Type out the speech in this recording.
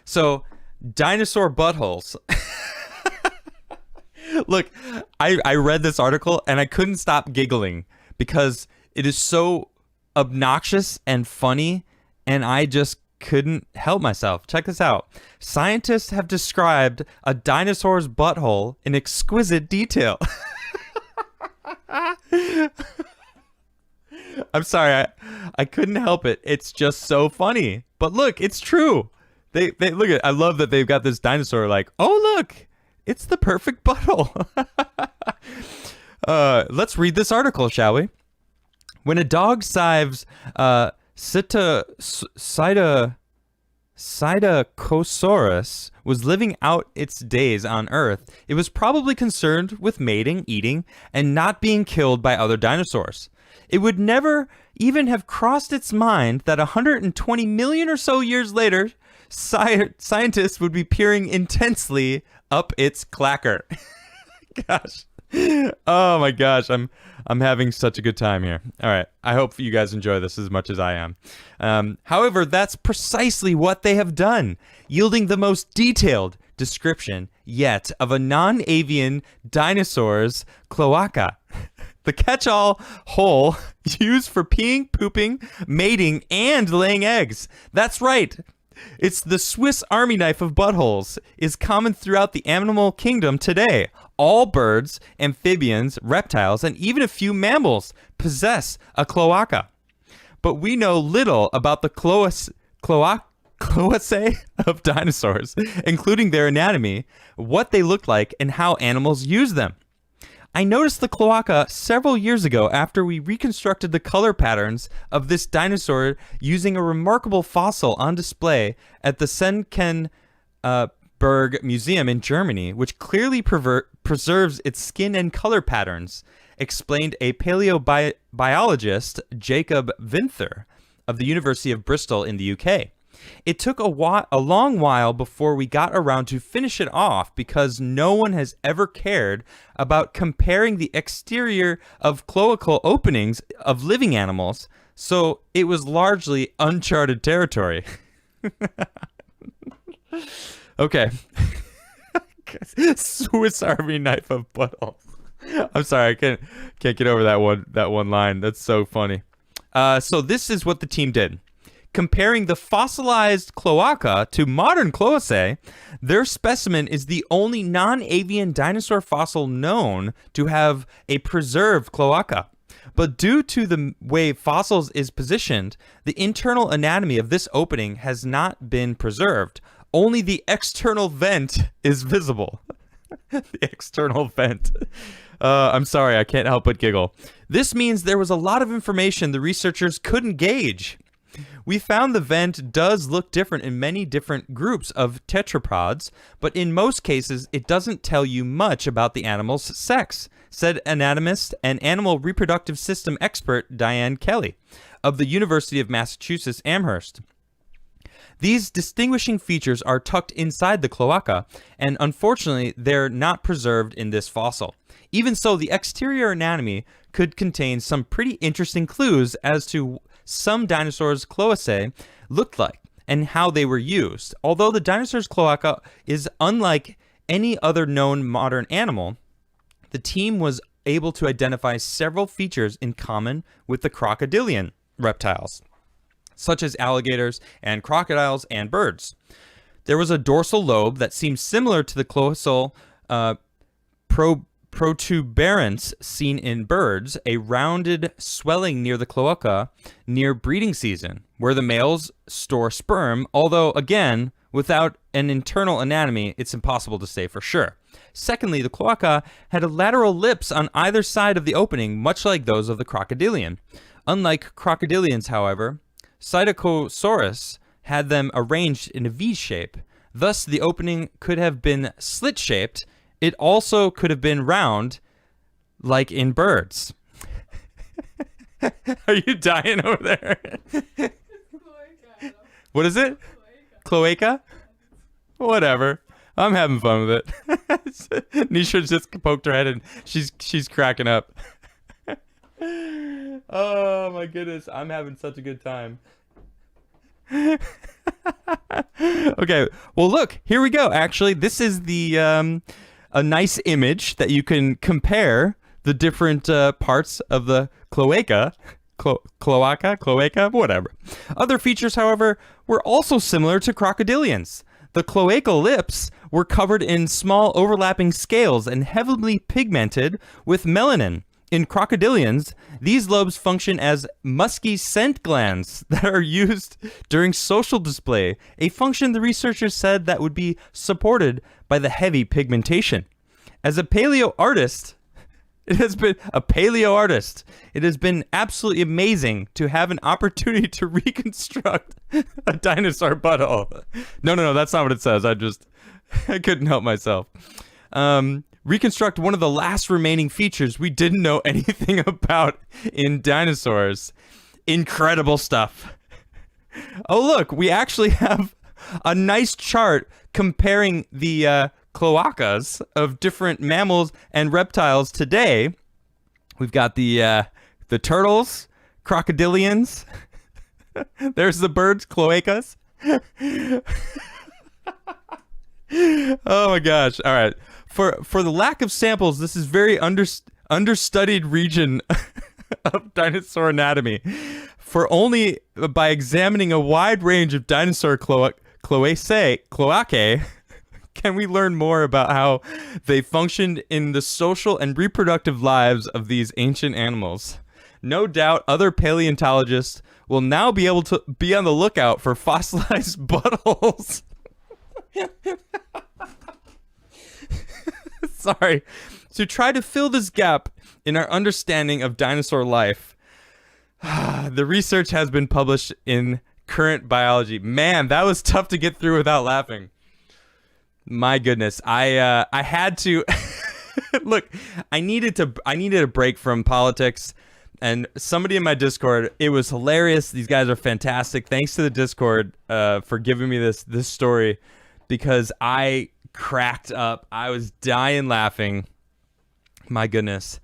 So, dinosaur buttholes. Look, I read this article and I couldn't stop giggling because it is so obnoxious and funny, and I just couldn't help myself. Check this out. Scientists have described a dinosaur's butthole in exquisite detail. I'm sorry, I couldn't help it. It's just so funny. But look, it's true. They look at. I love that they've got this dinosaur. Like, oh look, it's the perfect butthole. Let's read this article, shall we? When a dog sieves Psittacosaurus was living out its days on Earth, it was probably concerned with mating, eating, and not being killed by other dinosaurs. It would never even have crossed its mind that 120 million or so years later, scientists would be peering intensely up its clacker. Gosh. Oh my gosh, I'm having such a good time here. All right, I hope you guys enjoy this as much as I am. However, that's precisely what they have done, yielding the most detailed description yet of a non-avian dinosaur's cloaca. The catch-all hole used for peeing, pooping, mating, and laying eggs. That's right. It's the Swiss Army knife of buttholes, is common throughout the animal kingdom today. All birds, amphibians, reptiles, and even a few mammals possess a cloaca. But we know little about the cloacae of dinosaurs, including their anatomy, what they look like, and how animals use them. I noticed the cloaca several years ago after we reconstructed the color patterns of this dinosaur using a remarkable fossil on display at the Senckenberg Museum in Germany, which clearly preserves its skin and color patterns, explained a paleobiologist, Jacob Vinther, of the University of Bristol in the UK. It took a long while before we got around to finish it off because no one has ever cared about comparing the exterior of cloacal openings of living animals, so it was largely uncharted territory. Okay. Swiss Army knife of buttholes. I'm sorry, I can't get over that one line. That's so funny. So this is what the team did. Comparing the fossilized cloaca to modern cloacae, their specimen is the only non-avian dinosaur fossil known to have a preserved cloaca. But due to the way fossils is positioned, the internal anatomy of this opening has not been preserved. Only the external vent is visible. The external vent. I'm sorry, I can't help but giggle. This means there was a lot of information the researchers couldn't gauge. We found the vent does look different in many different groups of tetrapods, but in most cases, it doesn't tell you much about the animal's sex, said anatomist and animal reproductive system expert Diane Kelly of the University of Massachusetts Amherst. These distinguishing features are tucked inside the cloaca, and unfortunately, they're not preserved in this fossil. Even so, the exterior anatomy could contain some pretty interesting clues as to some dinosaurs' cloacae looked like and how they were used. Although the dinosaur's cloaca is unlike any other known modern animal, the team was able to identify several features in common with the crocodilian reptiles, such as alligators and crocodiles and birds. There was a dorsal lobe that seemed similar to the cloacal protuberance seen in birds, a rounded swelling near the cloaca near breeding season, where the males store sperm, although, again, without an internal anatomy, it's impossible to say for sure. Secondly, the cloaca had a lateral lips on either side of the opening, much like those of the crocodilian. Unlike crocodilians, however, Psittacosaurus had them arranged in a V shape. Thus, the opening could have been slit-shaped. It also could have been round, like in birds. Are you dying over there? What is it? Cloaca? Whatever. I'm having fun with it. Nisha just poked her head and she's cracking up. Oh my goodness, I'm having such a good time. Okay. Well, look, here we go. Actually, this is the a nice image that you can compare the different parts of the cloaca, whatever. Other features, however, were also similar to crocodilians. The cloacal lips were covered in small overlapping scales and heavily pigmented with melanin. In crocodilians, these lobes function as musky scent glands that are used during social display, a function the researchers said that would be supported by the heavy pigmentation. As a paleo artist, it has been absolutely amazing to have an opportunity to reconstruct a dinosaur butthole. No, that's not what it says. I couldn't help myself. Reconstruct one of the last remaining features we didn't know anything about in dinosaurs. Incredible stuff. Oh, look, we actually have a nice chart comparing the cloacas of different mammals and reptiles today. We've got the turtles, crocodilians. There's the birds, cloacas. Oh my gosh. All right. For the lack of samples, this is very understudied region of dinosaur anatomy. For only by examining a wide range of dinosaur cloacae, can we learn more about how they functioned in the social and reproductive lives of these ancient animals. No doubt other paleontologists will now be able to be on the lookout for fossilized buttholes. Sorry. To try to fill this gap in our understanding of dinosaur life, the research has been published in Current Biology. Man, that was tough to get through without laughing. My goodness, I had to look. I needed a break from politics, and somebody in my Discord. It was hilarious. These guys are fantastic. Thanks to the Discord for giving me this story, because I cracked up. I was dying laughing. My goodness.